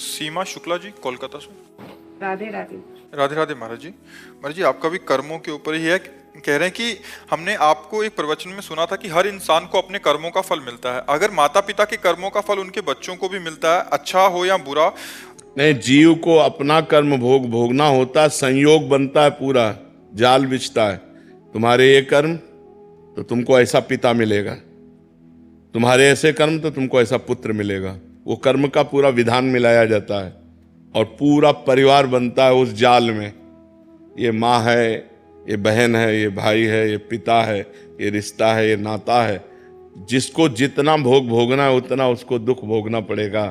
सीमा शुक्ला जी, कोलकाता से। राधे राधे। राधे राधे महाराज जी। महाराज जी, आपका भी कर्मों के ऊपर ही है। कह रहे हैं कि हमने आपको एक प्रवचन में सुना था कि हर इंसान को अपने कर्मों का फल मिलता है। अगर माता पिता के कर्मों का फल उनके बच्चों को भी मिलता है, अच्छा हो या बुरा। नहीं, जीव को अपना कर्म भोगना होता है, संयोग बनता है, पूरा जाल बिछता है। तुम्हारे ये कर्म तो तुमको ऐसा पिता मिलेगा, तुम्हारे ऐसे कर्म तो तुमको ऐसा पुत्र मिलेगा। वो कर्म का पूरा विधान मिलाया जाता है और पूरा परिवार बनता है उस जाल में। ये माँ है, ये बहन है, ये भाई है, ये पिता है, ये रिश्ता है, ये नाता है। जिसको जितना भोगना है उतना उसको दुख भोगना पड़ेगा।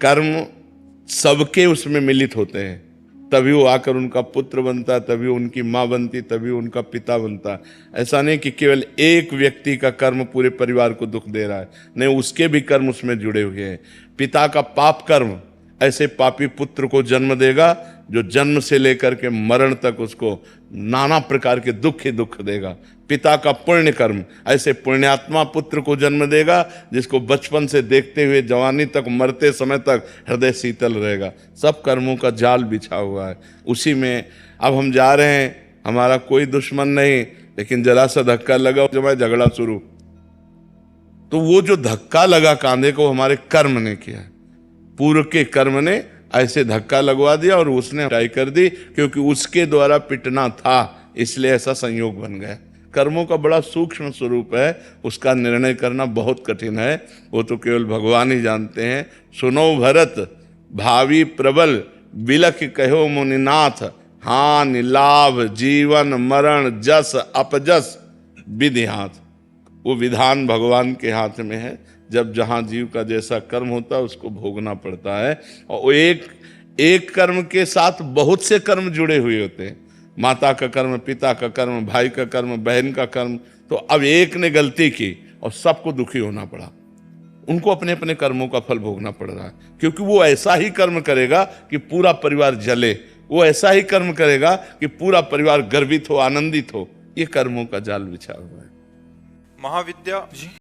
कर्म सबके उसमें मिलित होते हैं, तभी वो आकर उनका पुत्र बनता है, तभी उनकी माँ बनती, तभी उनका पिता बनता है। ऐसा नहीं कि केवल एक व्यक्ति का कर्म पूरे परिवार को दुख दे रहा है, नहीं, उसके भी कर्म उसमें जुड़े हुए हैं। पिता का पाप कर्म ऐसे पापी पुत्र को जन्म देगा जो जन्म से लेकर के मरण तक उसको नाना प्रकार के दुख ही दुख देगा। पिता का पुण्य कर्म ऐसे पुण्यात्मा पुत्र को जन्म देगा जिसको बचपन से देखते हुए जवानी तक, मरते समय तक हृदय शीतल रहेगा। सब कर्मों का जाल बिछा हुआ है उसी में। अब हम जा रहे हैं, हमारा कोई दुश्मन नहीं, लेकिन जरा सा धक्का लगा जब मैं झगड़ा शुरू, तो वो जो धक्का लगा कांधे को हमारे कर्म ने किया, पूर्व के कर्म ने ऐसे धक्का लगवा दिया और उसने हटाई कर दी, क्योंकि उसके द्वारा पिटना था, इसलिए ऐसा संयोग बन गया। कर्मों का बड़ा सूक्ष्म स्वरूप है, उसका निर्णय करना बहुत कठिन है, वो तो केवल भगवान ही जानते हैं। सुनो भरत भावी प्रबल, बिलख कहो मुनिनाथ, हानि लाभ जीवन मरण जस अपजस विधि हाथ। वो विधान भगवान के हाथ में है। जब जहां जीव का जैसा कर्म होता है उसको भोगना पड़ता है। और वो एक कर्म के साथ बहुत से कर्म जुड़े हुए होते हैं। माता का कर्म, पिता का कर्म, भाई का कर्म, बहन का कर्म। तो अब एक ने गलती की और सबको दुखी होना पड़ा, उनको अपने अपने कर्मों का फल भोगना पड़ रहा है, क्योंकि वो ऐसा ही कर्म करेगा कि पूरा परिवार जले, वो ऐसा ही कर्म करेगा कि पूरा परिवार गर्वित हो, आनंदित हो। ये कर्मों का जाल बिछा हुआ है। महाविद्या जी।